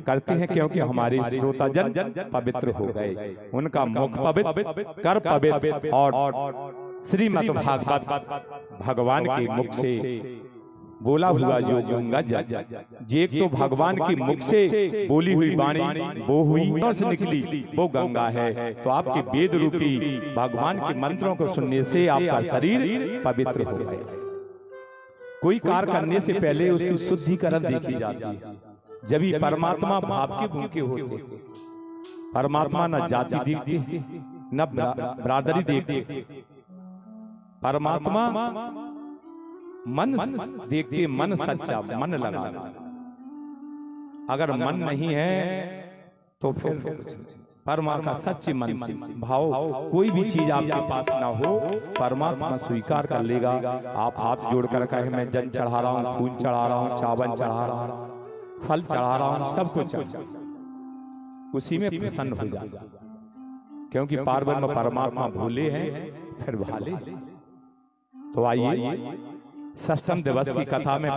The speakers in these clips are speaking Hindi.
करते हैं, क्योंकि हमारे श्रोताजन पवित्र हो गए, उनका मुख पवित्र, कर पवित्र, और श्रीमद् भागवत भगवान के मुख से बोला हुआ जो गंगा जल, एक तो भगवान के मुख से बोली हुई वाणी वो हुई और से निकली वो गंगा है। तो आपके वेद रूपी भगवान के मंत्रों को सुनने से आपका शरीर पवित्र हो गया। कोई कार्य करने से पहले उसकी शुद्धिकरण देखी जाती है। जब ही परमात्मा भाव के भूखे होते, परमात्मा न जाति देखते न बरादरी देखते, परमात्मा मन देखते, मन सच्चा, मन लगा। अगर मन नहीं है तो फिर परमात्मा सच्चे मन से भाव, कोई भी चीज आपके पास ना हो, परमात्मा स्वीकार कर लेगा। आप हाथ जोड़कर कहे मैं जल चढ़ा रहा हूँ, फूल चढ़ा रहा हूँ, चावल चढ़ा रहा हूँ, फल चढ़ा रहा हूँ, सब कुछ उसी में प्रसन्न हो जाएगा, क्योंकि पार्वण में परमात्मा भोले हैं फिर भाले। तो आइए सत्संग दिवस की कथा में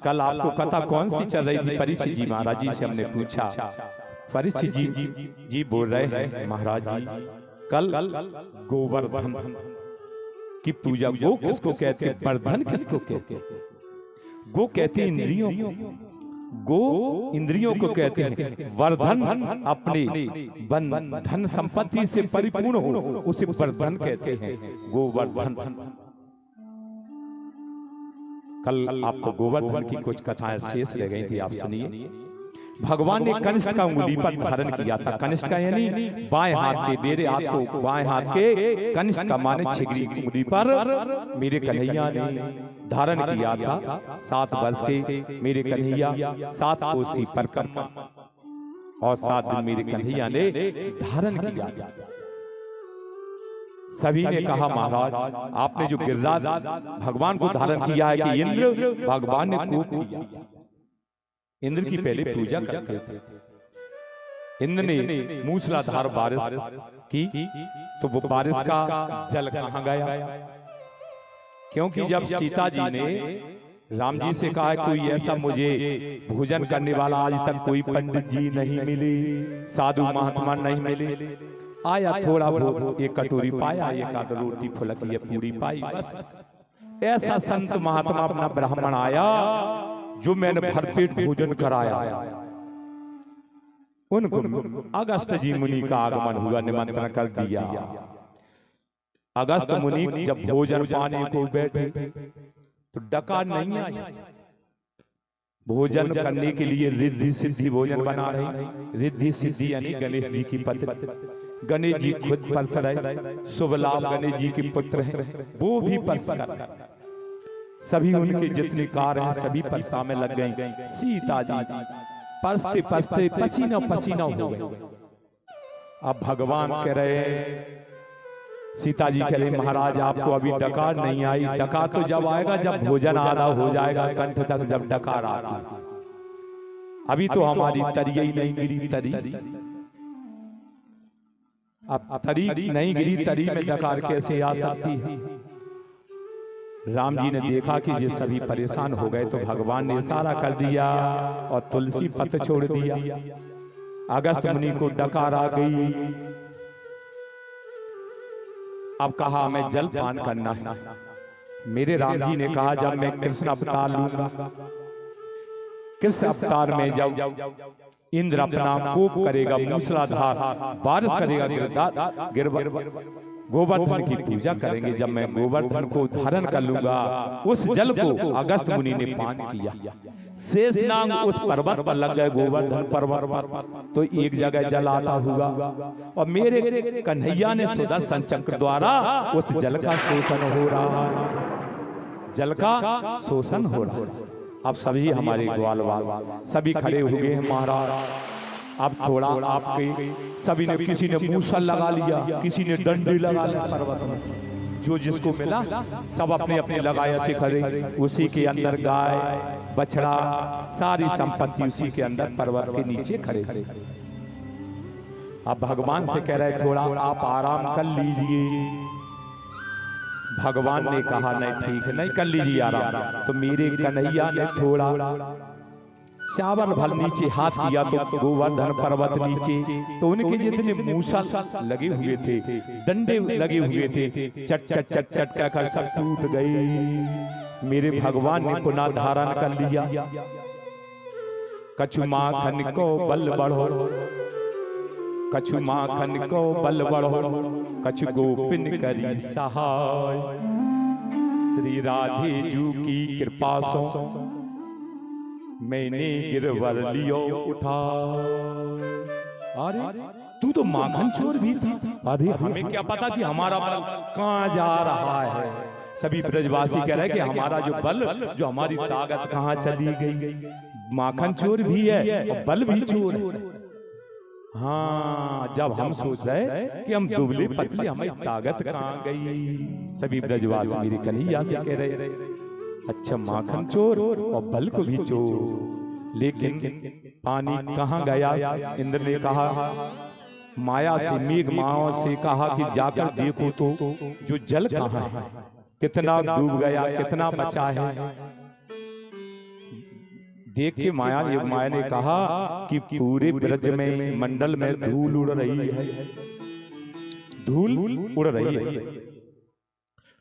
कल आपको कथा कौन सी चल रही थी? परीक्षित जी महाराज जी से हमने पूछा। परीक्षित जी बोल रहे हैं महाराज जी कल गोवर्धन की पूजा, गो किसको कहते हैं, वर्धन किसको कहते हैं? गो कहते हैं इंद्रियों को, गो इंद्रियों को कहते हैं। वर्धन अपने धन संपत्ति से परिपूर्ण हो उसे वर्धन कहते हैं, गोवर्धन। कल आपको गोवर्धन की कुछ कथाएं शेष रह गई थी, आप सुनिए। भगवान ने कनिष्ठ का उंगली पर धारण किया था। कनिष्ठ का यानी बाएं हाथ के, मेरे हाथ को बाएं हाथ के कनिष्ठ का माने छिगरी उंगली पर मेरे कन्हैया ने धारण किया था। 7 वर्ष के मेरे कन्हैया, 7 कोस की परिक्रमा और 7 दिन मेरे कन्हैया ने धारण किया। सभी ने कहा महाराज आपने जो गिरिराज भगवान को धारण किया है कि इंद्र भगवान ने कोप किया। इंद्र की पहले पूजा करते थे। इंद्र ने मूसलाधार बारिश की तो वो बारिश का जल कहां गया? क्योंकि जब सीता जी ने राम जी से कहा कोई ऐसा मुझे भोजन करने वाला आज तक कोई पंडित जी नहीं मिले, साधु महात्मा नहीं मिले, आया थोड़ा बहुत एक कटोरी पाया, एक आध रोटी फुलक ये पूरी पाई, बस ऐसा संत महात्मा अपना ब्राह्मण आया जो मैंने भरपेट भोजन कराया। उनको अगस्त जी मुनि का आगमन हुआ, निमंत्रण कर दिया। अगस्त मुनि जब भोजन पाने को बैठे तो डकार नहीं आया। भोजन करने के लिए रिद्धि सिद्धि भोजन बना रही। रिद्धि सिद्धि यानी गणेश जी की पत्नी, गणेश जी खुद परस रहे, शुभ लाभ गणेश जी के पुत्र हैं, वो भी परस रहे। सभी उनके जितने कार्य हैं सभी परसा में लग गई। सीता जी परसते परसते पसीना पसीना हो गए। अब भगवान कह रहे, सीता जी कह रहे महाराज आपको अभी डकार नहीं आई। डकार तो जब आएगा जब भोजन आधा हो जाएगा, कंठ तक जब डकार आती। अभी तो हमारी तरी ही नहीं गिरी। तरी अब तरी नहीं गिरी, तरी में डकार कैसे आ सकती है? राम जी ने देखा कि ये सभी परेशान हो गए तो भगवान ने इशारा कर दिया और तुलसी पत्र छोड़ दिया। अगस्त मुनि को डकार आ गई। अब कहा हमें जल पान करना है। मेरे राम जी ने कहा जब मैं कृष्ण अवतार लूंगा, कृष्ण अवतार में जब इंद्र अपना कोप करेगा, मूसलाधार बारिश करेगा, गोवर्धन की पूजा करेंगे। जब मैं गोवर्धन को धारण कर लूंगा, उस जल को अगस्त मुनि ने पान किया। शेषनाग उस पर्वत पर लग गए, गोवर्धन पर्वत पर, तो एक जगह जल आता हुआ और मेरे कन्हैया ने सुदर्शन चक्र द्वारा उस जल का शोषण हो रहा है। जल का शोषण हो रहा है। अब सभी हमारे ग्वाल वाल सभी खड़े हो गए हैं महाराज। अब थोड़ा आपके सभी ने, किसी ने मूसल लगा लिया, किसी ने डंडे लगा लिया पर्वत में, जो जिसको मिला सब अपने अपने लगाया से खड़े। उसी के अंदर गाय बछड़ा सारी संपत्ति उसी के अंदर पर्वत के नीचे खड़े। अब भगवान से कह रहे थोड़ा आप आराम कर लीजिए। भगवान ने कहा नहीं ठीक है, नहीं कर लीजिए आराम। तो मेरे कन्हैया ने थोड़ा चावल भर नीचे हाथ किया तो गोवर्धन पर्वत नीचे, तो उनके जितने मूसल लगे हुए थे, डंडे लगे हुए थे, चट चट चट चट कर सब टूट गए। मेरे भगवान ने पुनः धारण कर लिया। कछु माखन को बल बढ़ो, कछु माखन को बल बढ़ो, कछु गोपिन करी सहाय। श्री राधे जू की कृपा सो मैंने गिरवर लियो उठा। अरे तू तो माखन चोर भी था। अरे हमें क्या पता कि हमारा बल कहाँ जा रहा है। सभी ब्रजवासी कह रहे हैं कि हमारा जो बल, जो हमारी ताकत कहाँ चली गई। माखन चोर भी है और बल भी चोर है। हाँ, जब हम सोच रहे कि हम दुबले पतले, हमारी ताकत कहाँ गई। सभी ब्रजवासी मेरे कन्हैया से कह रहे, अच्छा माखन चोर और बल को भी चोर, लेकिन पानी कहाँ गया। इंद्र ने कहा, माया से, मेघ माओ से कहा कि जाकर देखो तो जो जल कहाँ है, कितना डूब गया, कितना बचा है। देख के माया ने कहा कि पूरे ब्रज में, मंडल में धूल उड़ रही है, धूल उड़ रही है।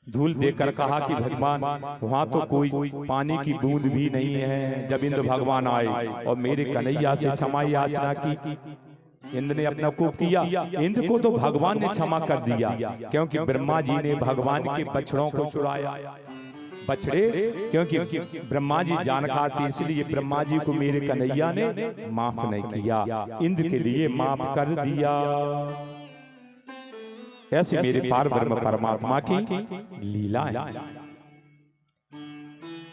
धूल देखकर कहा कि भगवान वहां तो कोई पानी की बूंद भी नहीं है। जब इंद्र भगवान आए और मेरे कन्हैया से क्षमा याचना की, इंद्र ने अपना कोप किया। इंद्र को तो भगवान ने क्षमा कर दिया, क्योंकि ब्रह्मा जी ने भगवान के बछड़ों को चुराया। बछड़े क्योंकि ब्रह्मा जी जानकार थे, इसलिए ब्रह्मा जी को मेरे कन्हैया ने माफ नहीं किया, इंद्र के लिए माफ कर दिया। ऐसे मेरे पार ब्रह्म परमात्मा की लीला है।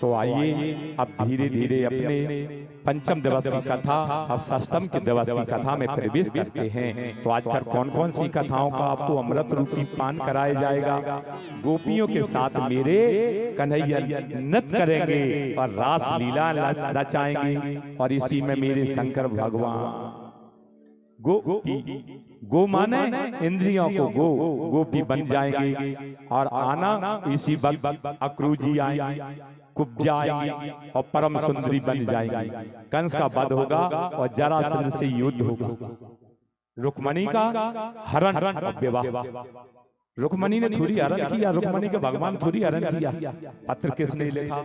तो आइए अब धीरे धीरे अपने पंचम दिवस की कथा, अब षष्ठम के दिवस की कथा में प्रवेश करते हैं। तो आजकल कौन कौन सी कथाओं का आपको अमृत रूपी पान कराया जाएगा। गोपियों के साथ मेरे कन्हैया नृत्य करेंगे और रास लीला रचाएंगे, और इसी में मेरे शंकर भगवान गो माने इंद्रियों को गोपी बन जाएंगे। और आना इसी वक्त अक्रू जी आएंगे, कुब्जा आएंगे और परम सुंदरी बन जाएंगी। कंस का वध होगा और जरासंध से युद्ध होगा। रुक्मणी का हरण और विवाह। रुक्मणी ने थोड़ी हरण किया, रुक्मणी के भगवान थोड़ी हरण किया। पत्र किसने लिखा?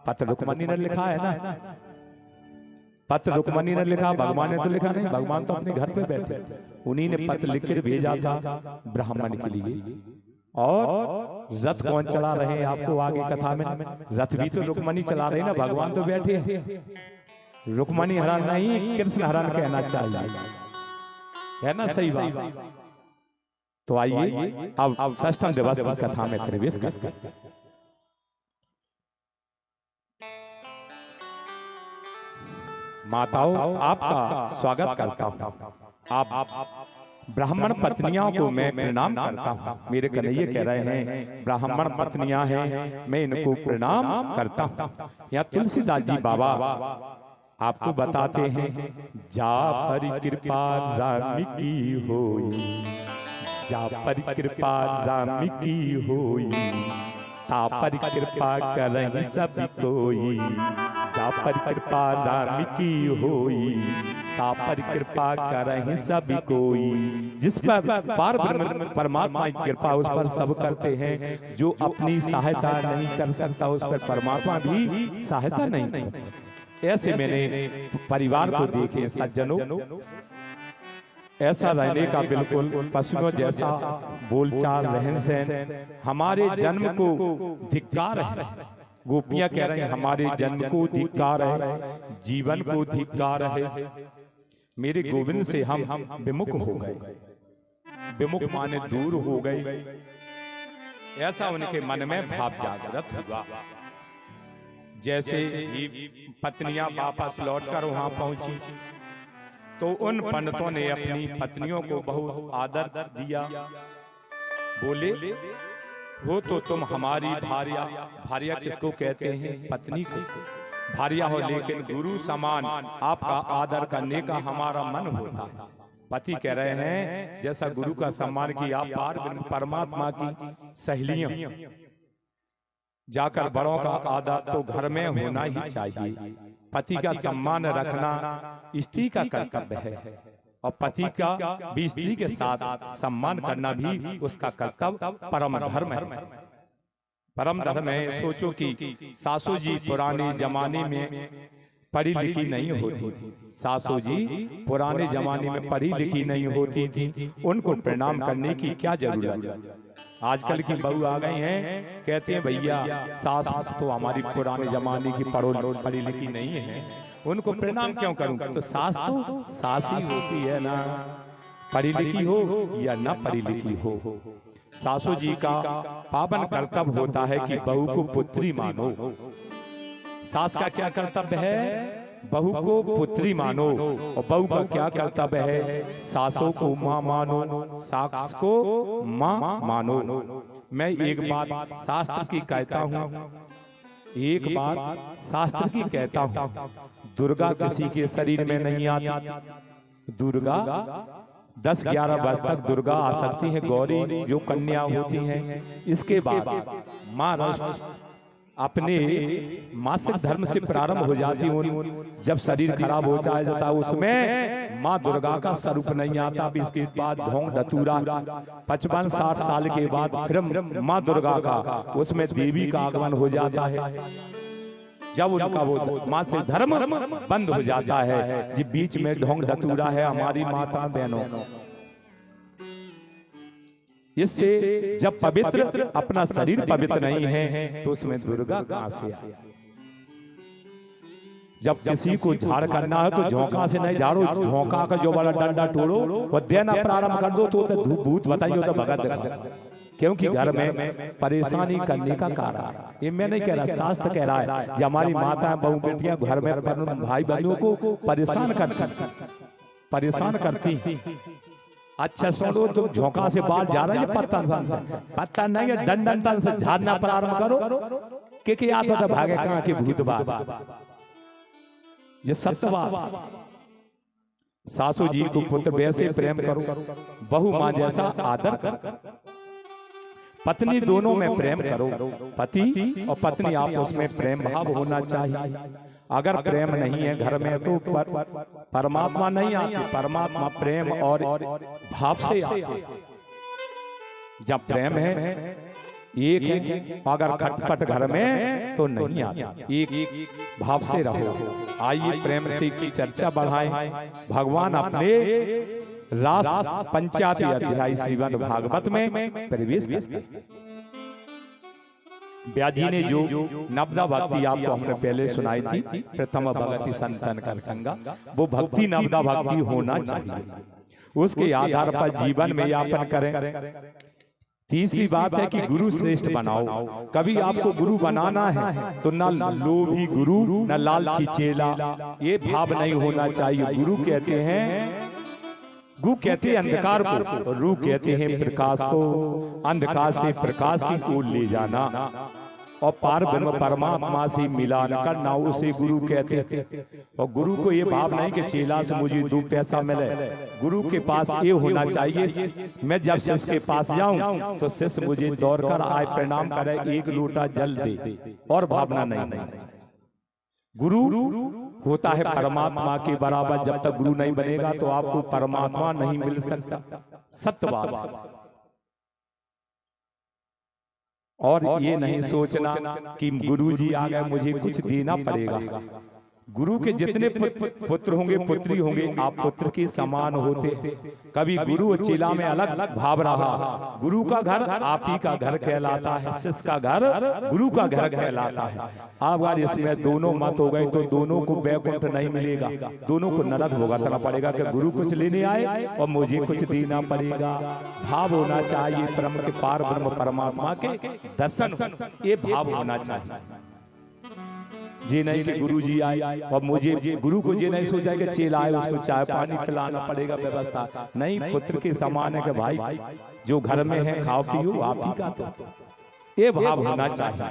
पत्र रुक्मणी ने लिखा है ना। पत्र रुक्मणी ने लिखा, भगवान ने तो लिखा नहीं। भगवान तो अपने घर पे बैठे, उन्हीं ने पत्र लिख कर भेजा था ब्राह्मण के लिए। और रथ कौन चला रहे हैं आपको आगे कथा में, रथ भी तो रुक्मणी चला रहे ना, भगवान तो बैठे हैं। रुक्मणी हरण नहीं, कृष्ण हरण कहना चाहिए, है ना, सही बात। तो आइए अब षष्ठम दिवस की कथा में प्रवेश करते हैं। माताओं, आपका स्वागत करता हूँ। आप ब्राह्मण पत्नियों को मैं प्रणाम करता हूँ। मेरे कन्हैया कह रहे हैं ब्राह्मण पत्नियां हैं, मैं इनको प्रणाम करता हूँ। यहाँ तुलसीदास जी बाबा आपको बताते हैं, जा पर कृपा राम की होई, जा पर कृपा राम की होई, ता पर कृपा करहि सब कोई, जा पर कृपा राम की होई, ता पर कृपा करहि सब कोई। जिस पर पार ब्रह्म परमात्मा की कृपा, उस पर सब करते हैं। जो अपनी सहायता नहीं कर सकता, उस पर परमात्मा भी सहायता नहीं करता। ऐसे मैंने परिवार को देखे सज्जनों, ऐसा रहने का बिल्कुल पशुओं जैसा बोलचाल रहन सहन हमारे जन्म को धिक्कार है। गोपियां कह रहे हैं हमारे जन्म को धिक्कार है, जीवन को धिक्कार है। मेरे गोविंद से हम विमुख हो गए। विमुख माने दूर हो गए, ऐसा उनके मन में भाव जागृत हुआ। जैसे ही पत्नियां वापस लौटकर वहां पहुंची, तो उन पंडितों ने अपनी पत्नियों को बहुत आदर दिया। बोले, हो तो तुम हमारी भार्या। भार्या किसको कहते हैं? पत्नी को भार्या हो, लेकिन गुरु समान आपका आदर करने का हमारा मन होता है। पति कह रहे हैं जैसा गुरु का सम्मान किया, पार परमात्मा की सहेलियां जाकर बड़ों का आदर तो घर में होना ही चाहिए। पति का सम्मान रखना स्त्री का कर्तव्य है और पति का भी स्त्री के साथ सम्मान करना भी उसका कर्तव्य परम धर्म है। परम धर्म है। सोचो कि सासू जी पुराने जमाने में पढ़ी लिखी नहीं होती थी। सासू जी पुराने जमाने में पढ़ी लिखी नहीं होती थी, उनको प्रणाम करने की क्या जरूरत है। आजकल की बहू आ गई हैं, कहते हैं भैया सास तो हमारी पुराने जमाने की पढ़ी लिखी नहीं है, उनको प्रणाम क्यों करूं। तो सास तो सास ही होती है ना, पढ़ी लिखी हो या ना पढ़ी लिखी हो। सासू जी का पावन कर्तव्य होता है कि बहू को पुत्री मानो। सास का क्या कर्तव्य है, बहू को पुत्री मानो, और बहू का क्या कर्तव्य है, सासों को माँ मानो, सास को माँ मानो। मैं एक बात शास्त्र की कहता हूँ, एक बात शास्त्र की कहता हूँ, दुर्गा किसी के शरीर में नहीं आती। दुर्गा 10-11 वर्ष तक दुर्गा आ सकती है, गौरी जो कन्या होती हैं। इसके बाद माँ अपने मासिक धर्म से प्रारंभ हो जाती हूँ। जब शरीर खराब हो जाता है उसमें माँ दुर्गा का स्वरूप नहीं आता। अब इसके बाद ढोंग धतूरा 55-60 साल के बाद फिर माँ दुर्गा का उसमें देवी का आगमन हो जाता है। जब उनका वो मासिक धर्म बंद हो जाता है, जी बीच में ढोंग धतूरा है हमारी माता बहनों। इससे जब पवित्र अपना शरीर पवित्र नहीं है तो उसमें दुर्गा कहां से आए। जब किसी को झाड़ करना है तो झोंका से नहीं झाड़ो, झोंका का जो बड़ा डंडा टोड़ो वो देना प्रारंभ कर दो तो भूत बताइए तो भगत दिखा। क्योंकि घर में परेशानी करने का कारण, ये मैं नहीं कह रहा, शास्त्र कह रहा है। जब हमारी माता बहू बेटियां घर में भाई बहनों को परेशान करती। अच्छा सुनो, तुम झोंका से बाहर जा रहे हैं, पत्ता नहीं है, डंडन से झाड़ना प्रारंभ करो कि आता था भागे कहां के भूत बाबा। ये सत्य बात। सासू जी को पुत्र वैसे प्रेम करो, बहू मां जैसा आदर कर, पत्नी दोनों में प्रेम करो। पति और पत्नी आपस में प्रेम भाव होना चाहिए। अगर प्रेम नहीं है घर में तो परमात्मा नहीं आती। परमात्मा प्रेम और भाव से आती। जब प्रेम है एक है, अगर खटपट घर में तो नहीं आता। एक भाव से रहो। आइए प्रेम से की चर्चा बढ़ाएं। भगवान अपने रास 85 अध्याय श्रीमद् भागवत में प्रवेश करते। व्यास जी ने जो नवदा भक्ति आपको हमने पहले सुनाई थी, प्रथम भक्ति संतन कर संगा, वो भक्ति नवदा भक्ति होना चाहिए। उसके आधार पर जीवन में यापन करें। तीसरी बात है कि गुरु श्रेष्ठ बनाओ। कभी आपको गुरु बनाना है तो न लोभी गुरु न लालची चेला, ये भाव नहीं होना चाहिए। गुरु कहते हैं, गु कहते हैं अंधकार को, रू कहते हैं प्रकाश को। अंधकार से प्रकाश की ओर ले जाना और पार ब्रह्म परमात्मा से मिलान करना, उसे गुरु कहते थे। और गुरु को ये भाव नहीं कि चेला से मुझे 2 पैसा मिले। गुरु के पास ये होना चाहिए, मैं जब शिष्य के पास जाऊं तो शिष्य मुझे दौड़कर आए, प्रणाम करे, 1 लोटा जल दे, और भावना नहीं। गुरु होता है परमात्मा के बराबर। जब तक गुरु नहीं बनेगा तो आपको परमात्मा नहीं मिल सकता। सत्य बात। और ये नहीं सोचना कि गुरु जी आ गए मुझे कुछ देना पड़ेगा। गुरु के जितने पुत्र होंगे पुत्री होंगे, आप पुत्र के समान होते। कभी गुरु और चेला में अलग अलग भाव रहा। गुरु का घर आप ही का घर कहलाता है, शिष्य का घर गुरु का घर कहलाता है। अब अगर इसमें दोनों मत हो गए तो दोनों को वैकुंठ नहीं मिलेगा, दोनों को नरक भुगतना पड़ेगा कि गुरु कुछ लेने आए और मुझे कुछ देना पड़ेगा। भाव होना चाहिए परम के पार ब्रह्म परमात्मा के दर्शन, ये भाव होना चाहिए। जी नहीं कि गुरु जी आए और मुझे, गुरु को ये नहीं सोचा कि चेला आए उसको चाय पानी पिलाना पड़ेगा, व्यवस्था नहीं। पुत्र के समान है कि भाई जो घर में है खाओ पियो आप ही का, तो ये भाव होना चाहिए।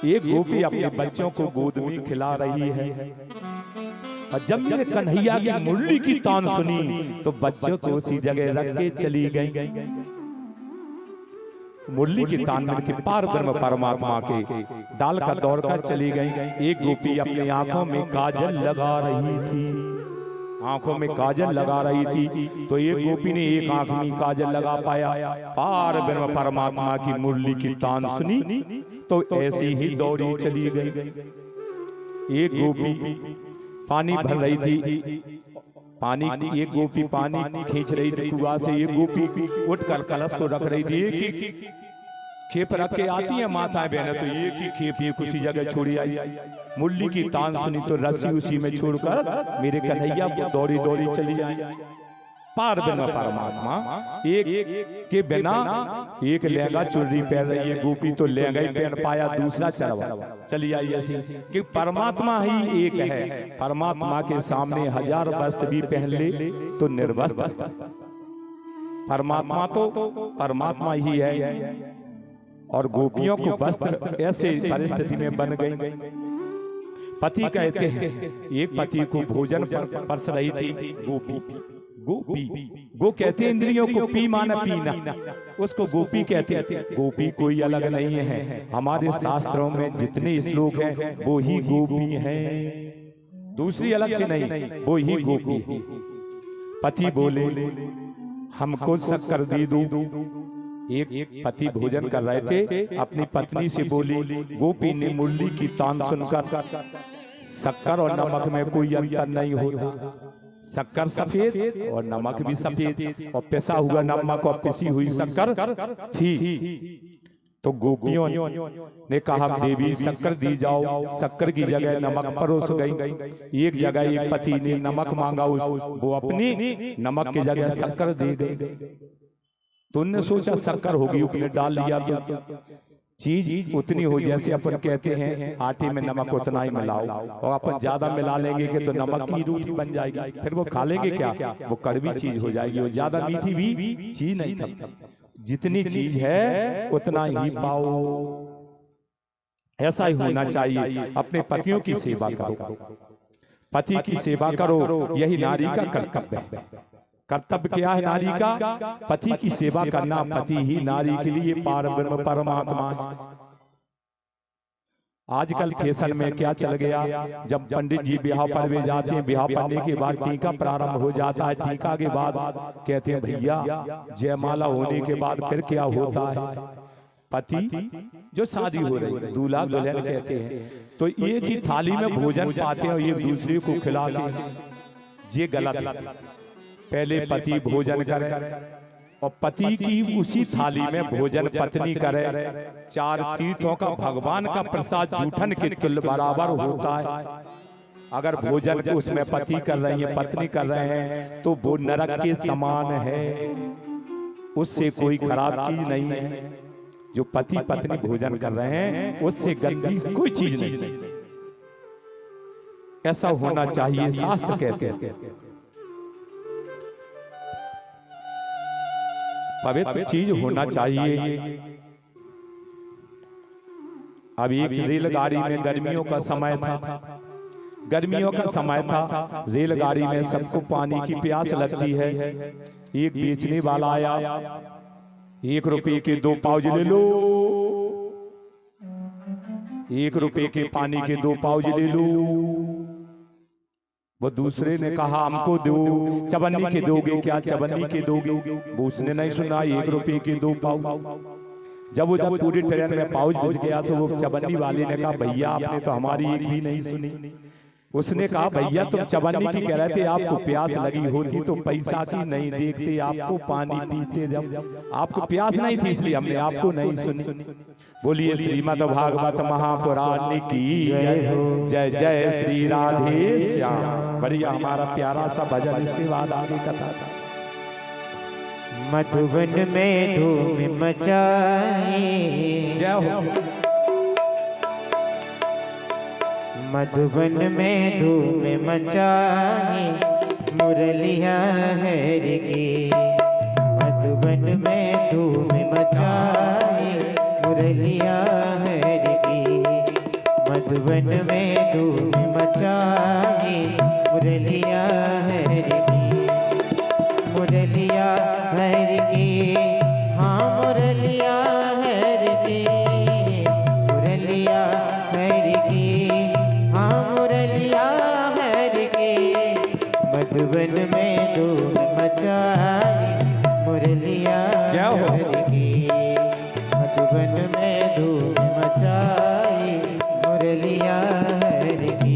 एक गोपी अपने बच्चों को गोद में खिला रही है और जब मैंने कन्हैया की मुरली की तान सुनी तो बच्चों को उसी जगह रख के चली गई। मुरली की तान में के पार ब्रह्म परमात्मा के डाल का दौड़ कर चली गई। एक गोपी अपनी आंखों में काजल लगा रही थी, आंखों में काजल लगा रही थी, तो एक गोपी ने एक आंख में काजल लगा पाया। पार ब्रह्म परमात्मा की मुरली की तान सुनी तो ऐसी ही दौड़ी चली गई। एक गोपी पानी भर रही थी, पानी एक गोपी पानी खींच रही थी कुआं से, एक गोपी उठकर कलश को रख रही थी। एक ही खेप रख के आती है माताएं बहनें, तो एक ही खेप ये किसी जगह छोड़ी आई। मुरली की तान सुनी तो रस्सी उसी में छोड़कर मेरे कन्हैया को दौड़ी दौड़ी चली आई। पार ब्रह्म परमात्मा एक के बिना एक लहंगा चुनरी पहन रही है गोपी, तो लहंगा ही पहन पाया, दूसरा चढ़वा चली आई ऐसी कि परमात्मा ही एक है। परमात्मा के सामने हजार वस्त्र भी पहन ले तो निर्वस्त्र। परमात्मा तो परमात्मा ही है, और गोपियों को वस्त्र ऐसे परिस्थिति में बन गई। पति कहते हैं, एक पति को भोजन परस रही थी गोपी, गोपी गो कहते हैं इंद्रियों को, पी माना पीना, उसको गोपी कहते हैं। गोपी कोई अलग नहीं है, हमारे शास्त्रों में जितने श्लोक हैं वो ही गोपी हैं, दूसरी अलग से नहीं, वो ही गोपी है। पति बोले हमको शक्कर दे दो। एक पति भोजन कर रहे थे, अपनी पत्नी से बोली, गोपी ने मुरली की तान सुनकर शक्कर और नमक में कोई अंतर नहीं होता, शक्कर सफेद और नमक भी सफेद, और पिसा हुआ नमक और पिसी हुई शक्कर थी। तो गोपियों ने कहा देवी शक्कर दी जाओ, शक्कर की जगह नमक परोस गई। एक जगह एक पति ने नमक मांगा, वो अपनी नमक की जगह शक्कर दे गई। तो उन्होंने सोचा शक्कर होगी, उसने डाल लिया, तो चीज उतनी हो जैसे अपन कहते हैं आटे में नमक उतना ही मिलाओ, और अपन ज्यादा मिला लेंगे कि तो नमक की रोटी बन जाएगी, फिर वो खा लेंगे क्या, वो कड़वी चीज हो जाएगी, वो ज्यादा मीठी भी चीज नहीं थी। जितनी चीज है उतना ही पाओ, ऐसा ही होना चाहिए। अपने पतियों की सेवा करो, पति की सेवा करो, यही नारी का कर्तव्य है। कर्तव्य क्या है नारी का? पति की सेवा करना। पति ही नारी के लिए पार ब्रह्म परमात्मा है। आजकल फैशन में क्या चल गया, जब पंडित जी ब्याह पर वे जाते हैं, ब्याह पढ़ने के बाद टीका प्रारंभ हो जाता है, टीका के बाद कहते हैं भैया जयमाला होने के बाद फिर क्या होता है, पति जो शादी हो रही है दूल्हा दुल्हन कहते हैं, तो एक ही थाली में भोजन पाते हैं और एक दूसरे को खिलाते हैं, ये गलत है। पहले पति भोजन करे और पति की उसी थाली में भोजन पत्नी करे। चार तीर्थों का भगवान का प्रसाद जूठन के तुल्य बराबर होता है। अगर भोजन को उसमें पति कर रही है पत्नी कर रहे हैं तो वो नरक के समान है, उससे कोई खराब चीज नहीं है। जो पति पत्नी भोजन कर रहे हैं उससे गंदी कोई चीज नहीं, ऐसा होना चाहिए, शास्त्र कहते हैं। पवित्र चीज होना चाहिए। अब एक रेलगाड़ी में गर्मियों का समय था, गर्मियों का समय था, रेलगाड़ी में सबको पानी की प्यास लगती है। एक बेचने वाला आया, 1 रुपए के 2 पाउच ले लो, 1 रुपए के पानी के 2 पाउच ले लो। वो दूसरे ने कहा हमको दो, चवन्नी के दोगे क्या, चवन्नी के दोगे? वो उसने नहीं सुना, 1 रुपए के 2 पाउच। जब पूरी ट्रेन में पाउच बच गया तो वो चवन्नी वाले ने कहा भैया आपने तो हमारी एक भी नहीं सुनी। उसने कहा भैया तुम चवन्नी की कह रहे थे, आपको प्यास लगी होती तो पैसा की नहीं देखते, आपको पानी पीते, जब आपको प्यास नहीं थी इसलिए हमने आपको नहीं सुनी। बोलिए श्रीमद् भागवत महापुराण की जय जय श्री राधे श्याम। बढ़िया हमारा प्यारा सा भजन, इसके बाद आगे कथा। मधुबन में धूम मचाई, जय हो। मधुबन में धूम मचाई, मुरलिया हरि की। मधुबन में धूम मचाई, मुरलिया हरि की। मधुबन में धूम मचाई, मुरलिया हरि की। मुरलिया हरि की, हाँ मुरलिया में धूम मचाई मुरलिया जय हो। हरि की। मधुबन में धूम मचाई मुरलिया हरि की।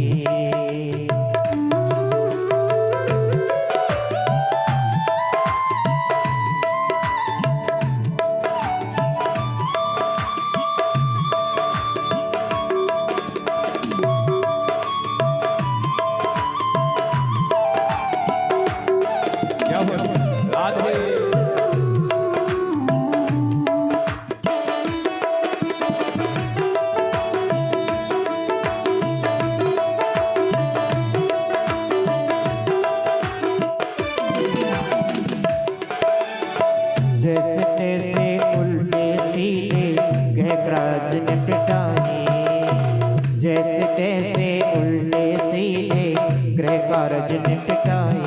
क्या हो राधे। जैसे तैसे उल्टे सीधे गहराज ने पिटाई। जैसे तैसे उल्टे सीधे ग्रह कारज ने पिटाई।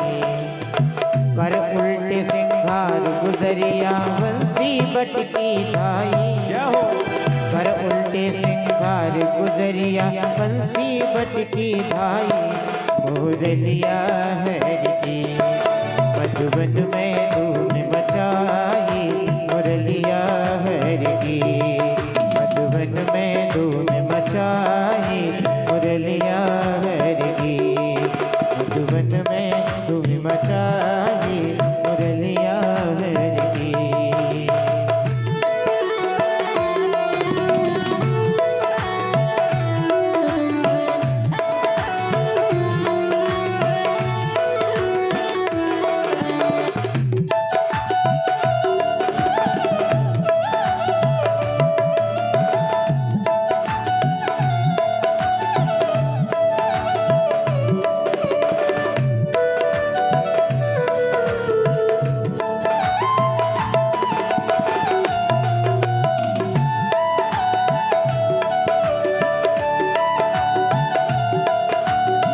कर उल्टे सिंगार गुजरिया बंसी बटकी धाई। क्या हो कर उल्टे सिंगार गुजरिया बंसी बटकी धाई मुरलिया हरि की। मधुबन में धूम मचाई मुरलिया हरि की। मधुबन में धूम मचाई मुरलिया हरि की। मधुबन में धूम मचाई मुरलिया हरि की।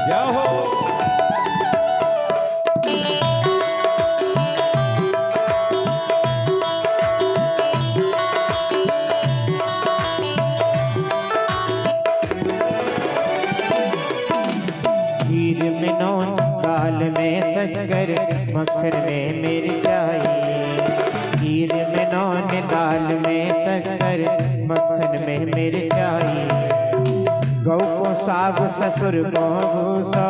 क्या हो खीर में नौन दाल में शक्कर मक्खन में मिर्चाई। खीर में नौन दाल में शक्कर मक्खन में मिर्चाई। गौ को साग ससुर को भूसा।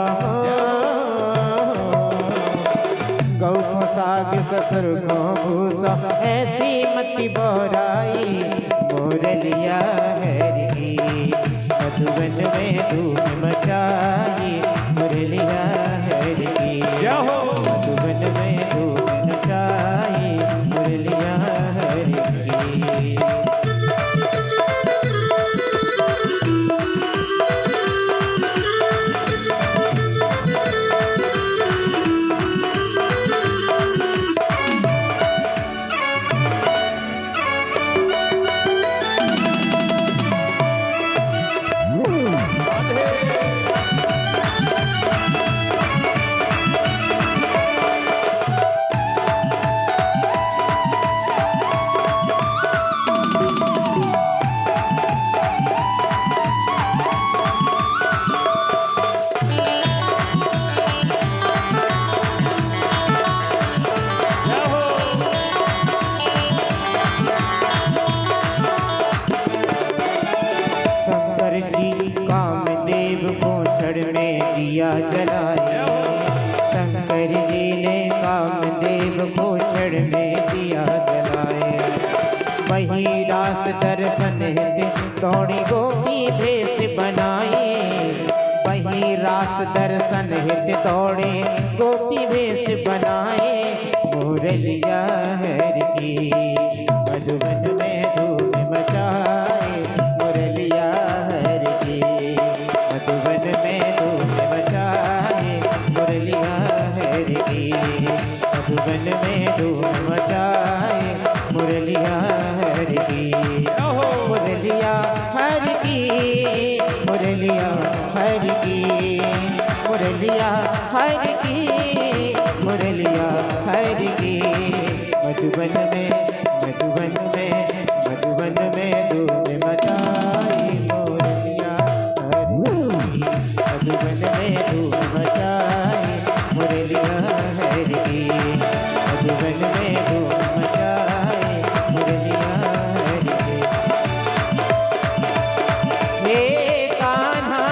गौ को साग ससुर को भूसा ऐसी मति बोराई मुरलिया हरि की। मधुबन में धूम मचाई मुरलिया हरि की। क्या हो मधुबन में धूम मचाई मुरलिया हरि की। शंकर जी कामदेव को छड़ में दिया जलाए। शंकर जी ने कामदेव को छड़ में दिया जलाए। वही रास दर्शन हेतु दौड़ी गोपी भेष बनाए। वही रास दर्शन हेतु दौड़े गोपी भेष बनाए मुरलिया हरि की। मधुबन में धूम मचाए मुरलिया हरि की। मधुबन में धूम मचाए मुरलिया हरि की। मधुबन में धूम मचाए मुरलिया हरि की। मुरलिया हरि की। मुरलिया हरि की। मुरलिया हरि की। मुरलिया हरि की। मधुबन में मधुबन में मधुबन में धूम मचाई मुरलिया हरि की। मधुबन में धूम मचाई मुरलिया हरि की, मधुबन में धूम मचाए मुरलिया हरि की। हे कान्हा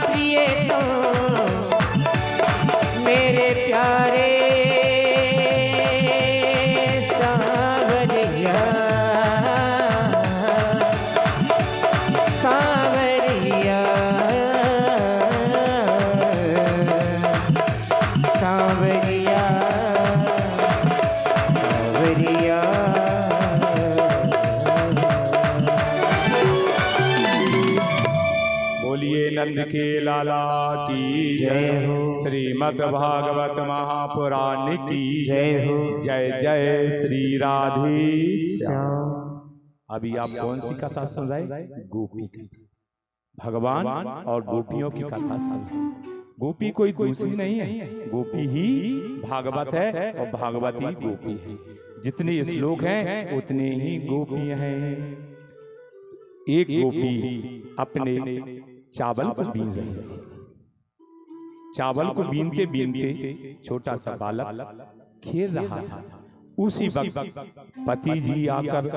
प्रिय तो मेरे प्यारे सांवरिया, सांवरिया, सांवरिया, सांवरिया। बोलिए नंद के लाला की जय हो। श्रीमद् भागवत महापुराण की जय हो। जय जय श्री राधे श्याम। अभी आप कौन सी कथा सुन रहे? गोपी की। भगवान और गोपियों की कथा सुन रहे। गोपी कोई दूसरी नहीं है, गोपी ही भागवत है और भागवती गोपी है। जितने श्लोक हैं उतने ही गोपी हैं। एक गोपी अपने चावल को बीन रही है। चावल को बीनते बीनते छोटा सा बालक खेल रहा था। उसी वक्त पति जी आकर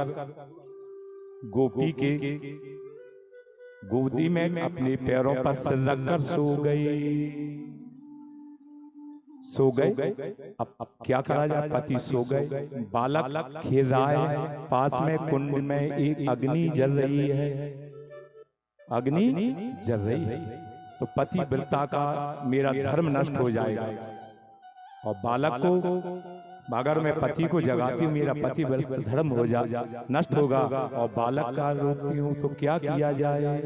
गोपी के गोदी में अपने पैरों पर सिर रखकर सो गए। अब क्या करा जाए? पति सो गए, बालक खेल रहा है। पास में कुंड में एक अग्नि जल रही है, अग्नि जल रही है। तो पति व्रता का मेरा धर्म नष्ट हो जाएगा। और बालक को अगर मैं पति को जगाती हूँ, मेरा पति धर्म हो जा नष्ट होगा। और बालक का रोकती हूँ तो क्या किया जाए?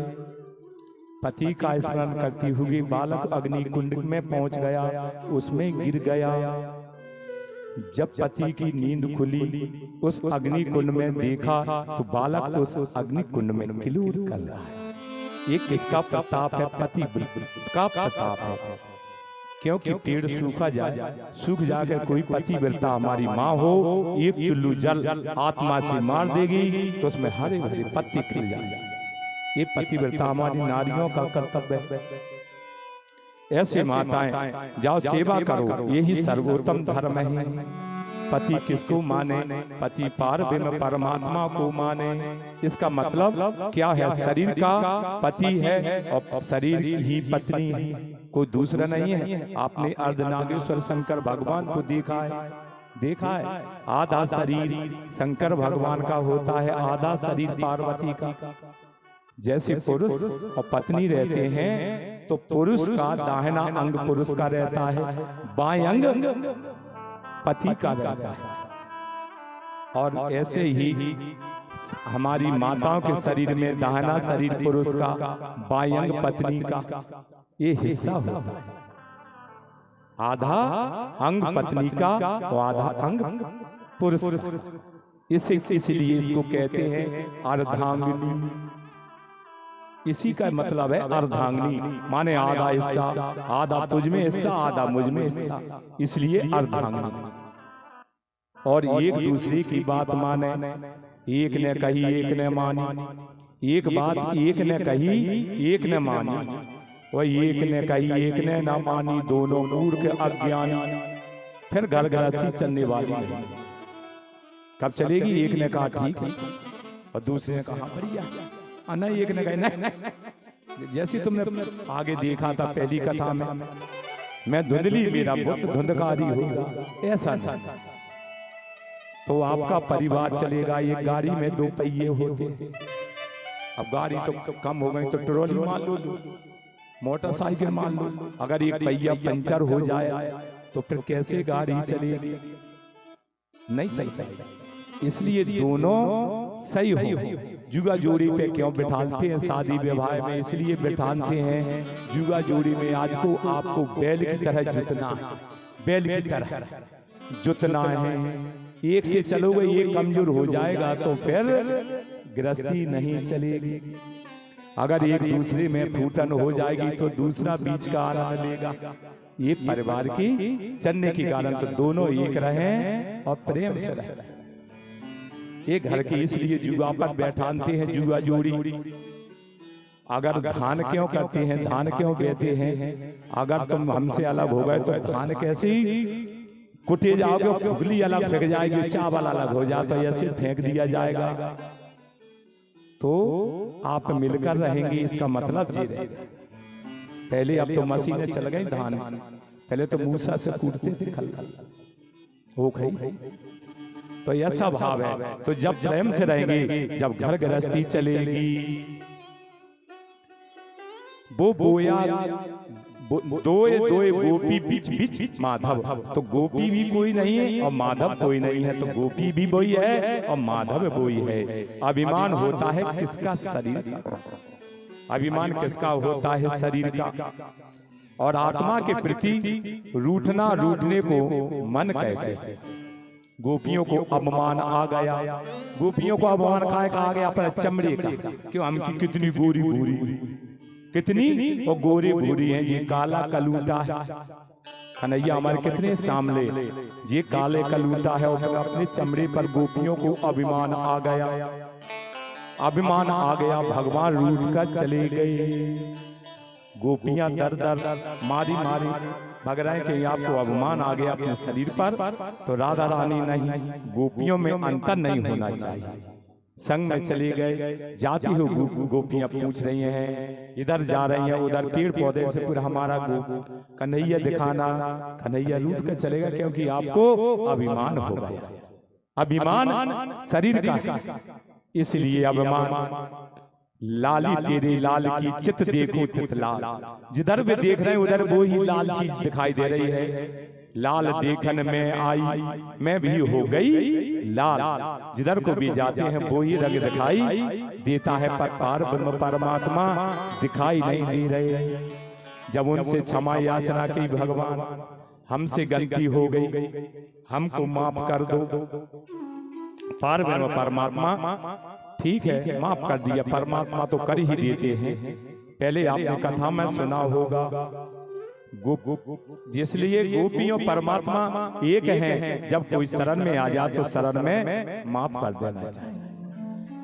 पति का स्मरण करती हुई बालक अग्नि कुंड में पहुंच गया, उसमें गिर गया। जब पति की नींद खुली, उस अग्नि कुंड में देखा तो बालक उस अग्नि कुंड में किलूर कर रहा है। ये किसका प्रताप है? पति का प्रताप है। क्योंकि पेड़ सूख जाकर कोई पतिव्रता हमारी माँ हो, एक चुल्लू जल आत्मा से मार देगी तो उसमें हरे भरे पत्ते खिल जाएंगे। ये पतिव्रता हमारी नारियों का कर्तव्य है। ऐसे माताएं जाओ सेवा करो, यही सर्वोत्तम धर्म है। पति किसको माने? पति पारब्रह्म परमात्मा को माने। इसका मतलब क्या है? शरीर का पति है और शरीर ही पत्नी है, कोई दूसरा नहीं है। आपने अर्धनागेश्वर शंकर भगवान को देखा है। आधा शरीर शंकर भगवान का होता है, आधा शरीर पार्वती का। जैसे पुरुष और पत्नी रहते हैं तो पुरुष का दाहिना अंग पुरुष का रहता है, बाएं अंग पति का रहता है। और ऐसे ही हमारी माताओं के शरीर में दाहिना शरीर पुरुष का, बाएं अंग पत्नी का ये हिस्सा होता है। आधा अंग पत्नी का और आधा अंग पुरुष। इसलिए इसको कहते हैं अर्धांगिनी। इसी का मतलब है अर्धांगिनी, माने आधा हिस्सा, आधा तुझ में हिस्सा, आधा मुझ में हिस्सा, इसलिए अर्धांगिनी। और एक दूसरे की बात माने, एक ने कही एक ने मानी। एक बात एक ने कही एक ने मानी, वही एक ने कही एक ने ना मानी, दोनों मूर्ख अज्ञानी। फिर घर गृहस्थी चलने वाली नहीं। कब चलेगी? एक ने कहा ठीक और दूसरे ने कहा बढ़िया, नहीं एक ने कहा नहीं। जैसे तुमने आगे देखा था पहली कथा में, मैं धुंधली मेरा बुत धुंधकारी होगा, ऐसा तो आपका परिवार चलेगा। एक गाड़ी में दो पहिए होते, अब गाड़ी तो कम हो गई तो ट्रॉली मान लो, मोटरसाइकिल मान लो। अगर एक पहिया पंचर हो जाए तो फिर कैसे गाड़ी चलेगी? नहीं चलती। इसलिए दोनों सही हो। जुगा जोड़ी पे क्यों बिठाते हैं शादी विवाह में? इसलिए बिठाते हैं जुगा जोड़ी में आज को आपको बैल की तरह जुतना है, बैल की तरह जुतना है। एक से चलोगे ये कमजोर हो जाएगा तो फिर गृहस्थी नहीं चलेगी। अगर एक दूसरे में फूटन हो जाएगी तो दूसरा बीच का आनंद लेगा। ये परिवार की चलने के कारण तो दोनों एक रहे और प्रेम से रहे। एक घर की इसलिए जुआ पर बैठाते हैं जुआ जोड़ी। अगर धान क्यों करती हैं, धान क्यों कहते हैं? अगर तुम हमसे अलग हो गए तो धान कैसे कुटे जाओगे, फुगली अलग फेंक जाएगी, चावल अलग हो जाता है, ऐसे फेंक दिया जाएगा। तो आप मिलकर रहेंगे, इसका मतलब जी रहे। पहले अब तो मशीनें चल गई धान, पहले तो मूसा से कूटते थे खल हो गई। तो ऐसा भाव है। तो जब प्रेम से रहेंगे, जब घर गृहस्थी चलेगी, वो बोया दोए दोए गोपी बीच बीच माधव, तो गोपी भी कोई नहीं है और माधव कोई नहीं है, तो गोपी भी वही है और माधव वही है। अभिमान होता है किसका? शरीर का। अभिमान किसका होता है? शरीर का। और आत्मा के प्रति रूठना, रूठने को मन कहते हैं। गोपियों को अपमान आ गया, गोपियों को अपमान कहा गया अपने चमड़े का, क्यों? हम की कितनी गोरी गोरी, कितनी वो गोरी गोरी है, ये काला कलूटा है। कन्हैया हमारे कितने सामने, ये काले कलूटा है, और अपने चमड़े पर गोपियों को अभिमान आ गया, अभिमान आ गया। भगवान रूठ कर चले गए। गोपियां दर दर मारी मारी भग रहे कि आपको अभिमान आ गया अपने शरीर पर, तो राधा रानी नहीं, गोपियों में अंतर नहीं होना चाहिए। संग में चले गए, जाती हो गोपियां पूछ रही हैं, इधर जा रही हैं, उधर पेड़ पौधे से पूरा हमारा कन्हैया दिखाना। कन्हैया रूठ कर चलेगा क्योंकि आपको अभिमान हो गया। अभिमान शरीर का, इसलिए अभिमान। लाली तेरे लाल की चित देखो तित लाल, जिधर भी देख रहे हैं उधर वो ही लाल चीज दिखाई दे रही है। लाल देखन में आई मैं भी हो गई लाल, जिधर को भी जाते हैं वो ही रंग दिखाई देता है, पर पार ब्रह्म परमात्मा दिखाई नहीं दे रहे। जब उनसे क्षमा याचना की, भगवान हमसे गलती हो गई, हमको माफ कर दो। पार ब्रह्म परमात्मा ठीक है माफ कर दिया, परमात्मा तो कर ही देते हैं। पहले आपने कथा में सुना होगा, जिसलिए गोपियों परमात्मा एक हैं। जब कोई शरण में आ जाए तो शरण में माफ कर देना चाहिए।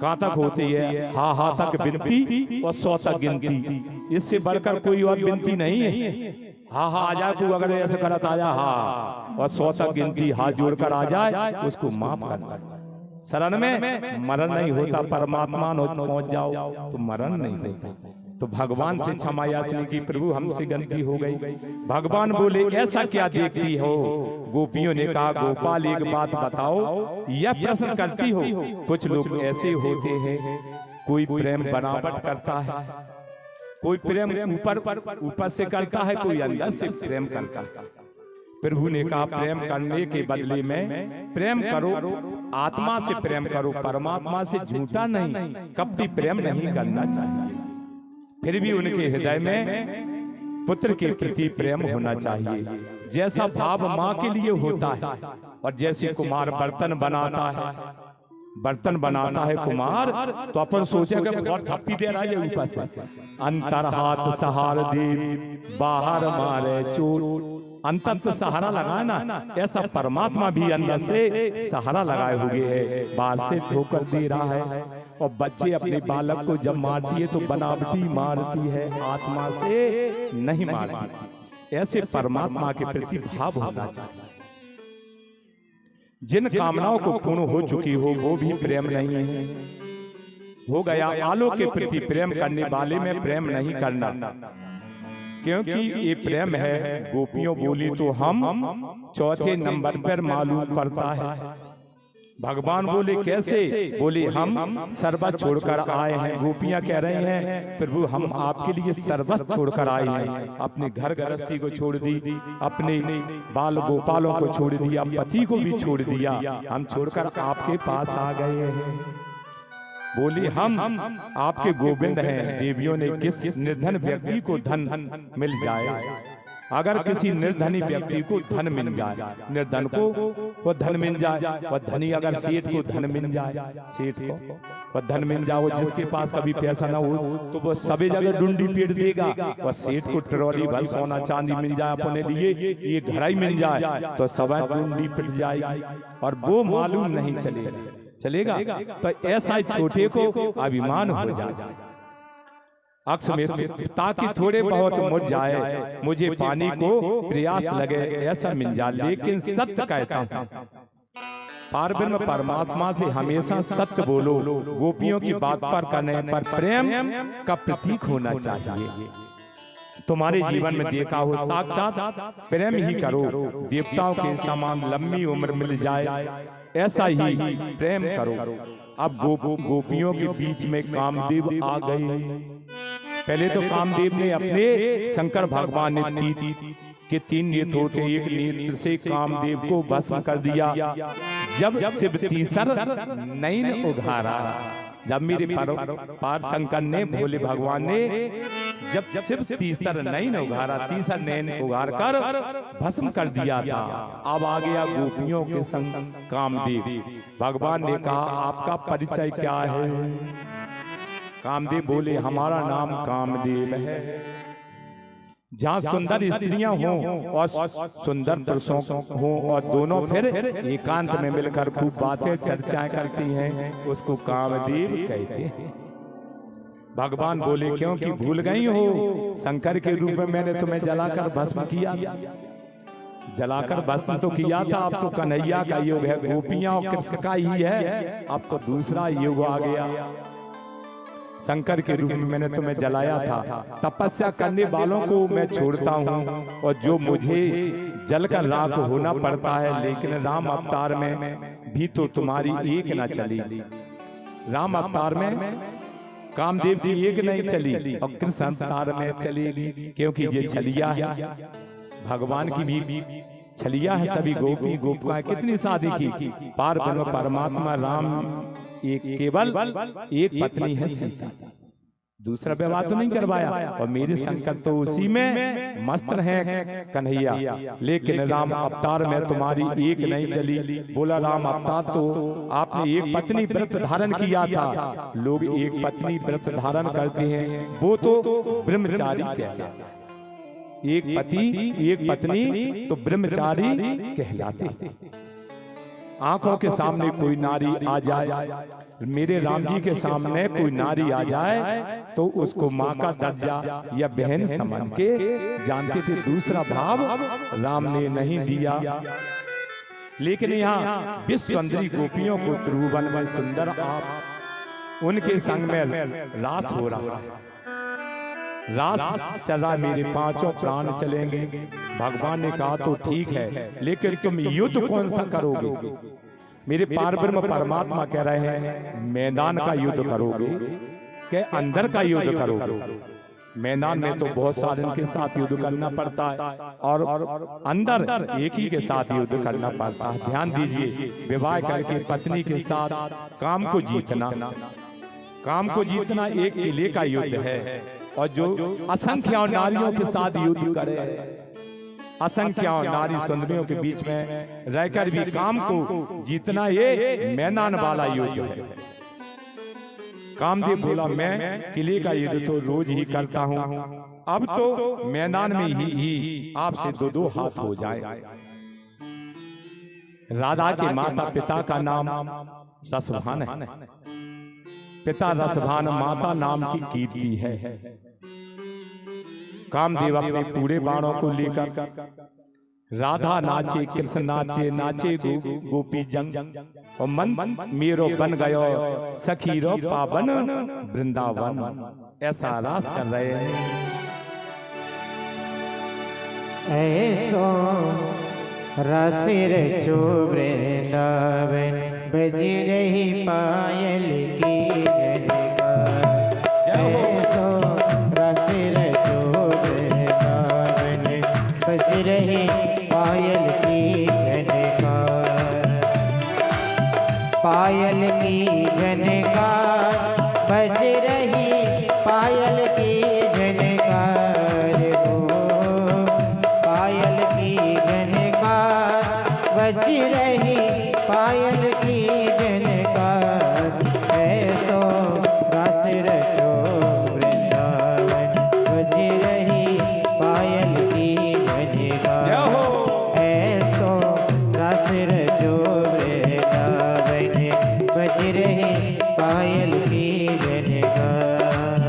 कहां तक होती है? हा तक विनती और 100 तक गिनती, इससे बढ़कर कोई और विनती नहीं है। हा आ जाए तू, अगर ऐसे करत आ जा हा, और 100 तक गिनती हाथ जोड़कर आ जाए, उसको माफ कर दे। शरण में मरण नहीं होता, परमात्मा पहुंच जाओ तो मरण नहीं होता। तो भगवान से क्षमा याचना की, प्रभु हमसे गलती हो गई। भगवान बोले ऐसा क्या देखती हो? गोपियों ने कहा, गोपाल एक बात बताओ, यह प्रश्न करती हो? कुछ लोग ऐसे होते हैं, कोई प्रेम बनावट करता है, कोई प्रेम ऊपर से करता है, कोई अंदर से प्रेम करता है। प्रभु ने कहा, प्रेम करने के बदले में प्रेम करो, आत्मा से प्रेम करो, परमात्मा से झूठा नहीं, कपटी प्रेम नहीं करना चाहिए। फिर भी उनके हृदय में पुत्र के प्रति प्रेम होना चाहिए, जैसा भाव माँ के लिए होता है। और जैसे कुमार बर्तन बनाता है कुमार, तो अपन सोचेगा बहुत थप्पी दे रहा है ऊपर से, अंतर हाथ सहार दे बाहर मारे चोट, अंतर तो सहारा लगाए ना, ऐसा परमात्मा भी अंदर से सहारा लगाए हुए है, बाहर से ठोकर दे रहा है। और बच्चे अपने बालक को जब मारती है तो बनावटी मारती है, आत्मा से नहीं मारती। ऐसे परमात्मा के प्रति भाव होना चाहिए। जिन कामनाओं को पूर्ण हो चुकी हो वो भी प्रेम नहीं है, हो गया। आलोक के प्रति प्रेम करने वाले में प्रेम नहीं करना, क्योंकि ये प्रेम है। गोपियों बोली तो हम चौथे नंबर पर मालूम पड़ता है। भगवान बोले कैसे? बोले हम सर्वस्व छोड़कर आए हैं। गोपियां कह रही हैं, प्रभु हम आपके लिए सर्वस्व छोड़कर आए हैं। अपने घर गृहस्थी को छोड़ दी, अपने बाल गोपालों को छोड़ दिया, पति को भी छोड़ दिया, हम छोड़कर आपके पास आ गए हैं। बोली हम आपके गोविंद हैं। देवियों ने, किस निर्धन व्यक्ति को धन मिल जाए, अगर किसी निर्धनी व्यक्ति को धन मिल जाए, निर्धन को वो धन मिल जाए, और धनी अगर सेठ को धन मिल जाए, सेठ को वो धन मिल जाए, वो जिसके पास कभी पैसा ना हो तो वो सभी जगह डुंडी पीट देगा। और सेठ को ट्रॉली भर सोना चांदी मिल जाए अपने लिए, ये घर ही मिल जाए, तो सब डुंडी पिट जाएगी और वो मालूम नहीं चलेगा। तो ऐसा छोटे को अभिमान हो जाए। अक्स में ताकि थोड़े बहुत मुझ जाए, मुझे पानी को प्रयास लगे ऐसा मिल जाए, लेकिन सत्य कहता हूं। पारब्रह्म परमात्मा से हमेशा सत्य बोलो। गोपियों की बात पर करने पर प्रेम का प्रतीक होना चाहिए। तुम्हारे जीवन में देखा हो साक्षात प्रेम ही करो, देवताओं के समान लंबी उम्र मिल जाए, ऐसा ही प्रेम करो। अब गोपियों के बीच में कामदेव आ गए। पहले तो कामदेव ने अपने शंकर भगवान ने के 3 नेत्र होते, एक नेत्र से कामदेव को भस्म कर दिया। जब शिव तीसर नैन उघारा, जब मेरे पार शंकर ने भोले भगवान ने जब शिव तीसर नैन उघारा, तीसर नैन उघार कर भस्म कर दिया था। अब आ गया गोपियों के संग कामदेव। भगवान ने कहा आपका परिचय क्या है? कामदेव बोले हमारा नाम कामदेव है। जहाँ सुंदर स्त्रियां हों और सुंदर पुरुषों हों और दोनों फिर एकांत में मिलकर खूब बातें चर्चाएं करती हैं, उसको कामदेव कहते हैं। भगवान बोले क्योंकि भूल गई हो, शंकर के रूप में मैंने तुम्हें जलाकर भस्म किया, जलाकर भस्म तो किया था। अब तो कन्हैया का युग है, गोपियां और कृष्ण का ही है। अब तो दूसरा युग आ गया। शंकर के रूप में मैंने तुम्हें जलाया था। तपस्या करने वालों को मैं छोड़ता हूँ और जो मुझे जलकर राख होना पड़ता है, लेकिन राम अवतार में भी तो तुम्हारी एक न चली। राम अवतार में कामदेव की एक नहीं चली और कृष्ण अवतार में चलेगी, क्योंकि ये छलिया है भगवान की भी छलिया है। सभी गोपी गोपिकाएं कितनी शादी की, पारब्रह्म परमात्मा राम एक केवल एक पत्नी है सीता, दूसरा विवाह तो नहीं करवाया। और मेरे शंकर तो उसी में मस्त है कन्हैया, लेकिन राम अवतार में तुम्हारी एक नहीं चली। बोला राम अवतार तो आपने एक पत्नी व्रत धारण किया था। लोग एक पत्नी व्रत धारण करते हैं, वो तो ब्रह्मचारी कहलाते हैं। एक पति एक पत्नी तो ब्रह्मचारी कहलाते हैं। आंखों के सामने कोई नारी आ जाए, मेरे राम जी के सामने कोई नारी आ जाए तो उसको माँ का दर्जा या बहन समझ के जानते थे। दूसरा भाव राम ने नहीं दिया। लेकिन यहाँ विश्व सुंदरी गोपियों को त्रिभुवन में सुंदर आप उनके संग में रास हो रहा है। रास चला, मेरे 5 प्राण चलेंगे। भगवान ने कहा तो ठीक है, लेकिन तुम युद्ध कौन सा करोगे? मेरे पारब्रह्म परमात्मा कह रहे हैं मैदान का युद्ध करोगे के अंदर का युद्ध करोगे? मैदान में तो बहुत सारे के साथ युद्ध करना पड़ता है और अंदर एक ही के साथ युद्ध करना पड़ता है। ध्यान दीजिए, विवाह करके पत्नी के साथ काम को जीतना, काम को जीतना एक किले का युद्ध है। और जो असंख्य नारियों के साथ युद्ध करे, असंख्य नारी सुंदरियों के बीच में रहकर भी काम को जीतना, ये मैदान वाला युद्ध है। कामदेव बोला मैं किले का युद्ध तो रोज ही करता हूँ, अब तो मैदान में ही आपसे 2-2 हाथ हो जाए। राधा के माता पिता का नाम रसभान है, पिता रसभान, माता नाम की कीर्ति है। कामदेव अपने पूरे बाणों को लेकर राधा नाचे, कृष्ण नाचे, नाचे गोपी जंग और मन मेरो बन गयो सखी रो पावन वृंदावन, ऐसा रास कर रहे हैं। ऐसो रस रचो वृंदावन, बज रही पायल की झनकार। ऐसो रस रचो वृंदावन, बज रही पायल की झनकार। पायल की झनकार बज रही, पायल की झनकार हो, पायल की झनकार बज रही, पायल की झनकार। ऐसो रस रचो वृंदावन, बज रही पायल की झनकार। ऐसो रस रचो वृंदावन, बज रही पायल की झनकार।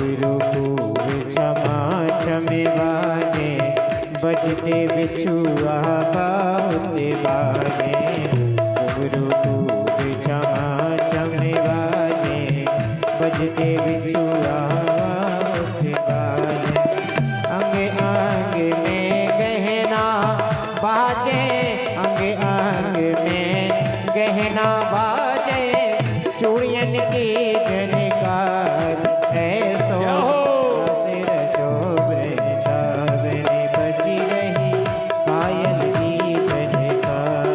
घुंघरू खूब क्षमा क्षमे बाजे, बजते बिछुआ बहुत बाजे। घुंघरू खूब क्षमा क्षमे बाजे, बजते बिछुआ बहुत बाजे। अंग अंग में गहना बाजे, अंग अंग में गहना बाजे, चूड़ियन की झनकार ऐसो सिर शोभे तावनी बजी रही पायल की झनकार।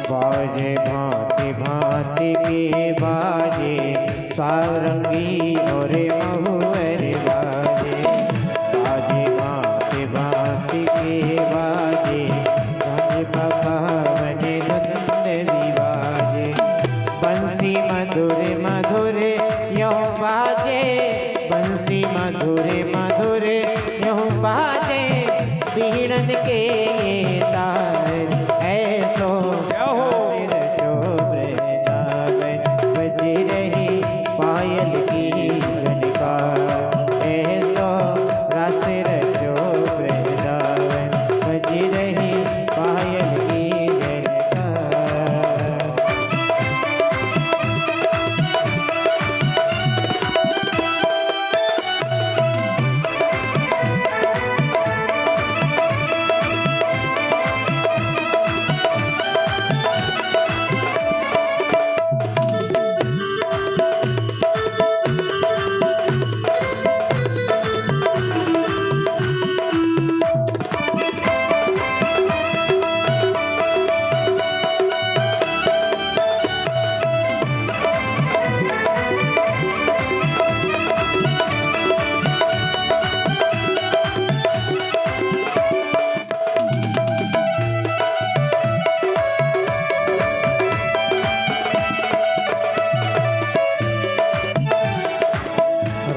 बाजे भांति भांति के बाजे, सारंगी और महुअर बाजे। बाजे भांति भांति के बाजे, गंज पवन धुंध भी बाजे। बंसी मधुर मधुर यूं बाजे, बंसी मधुर मधुर यूं बाजे। बीड़न के ये तार ऐसो सिर शोभे तावन बजी रही पायल की झनकार। ऐसो सिर शोभे तावन बजी रही पायल की झनकार।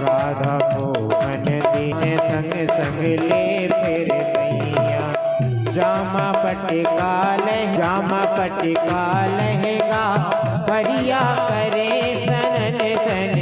राधा मोहन दीन संग संग ले फिर मैया। जामा पटका लहंगा, परिया करे सनन सन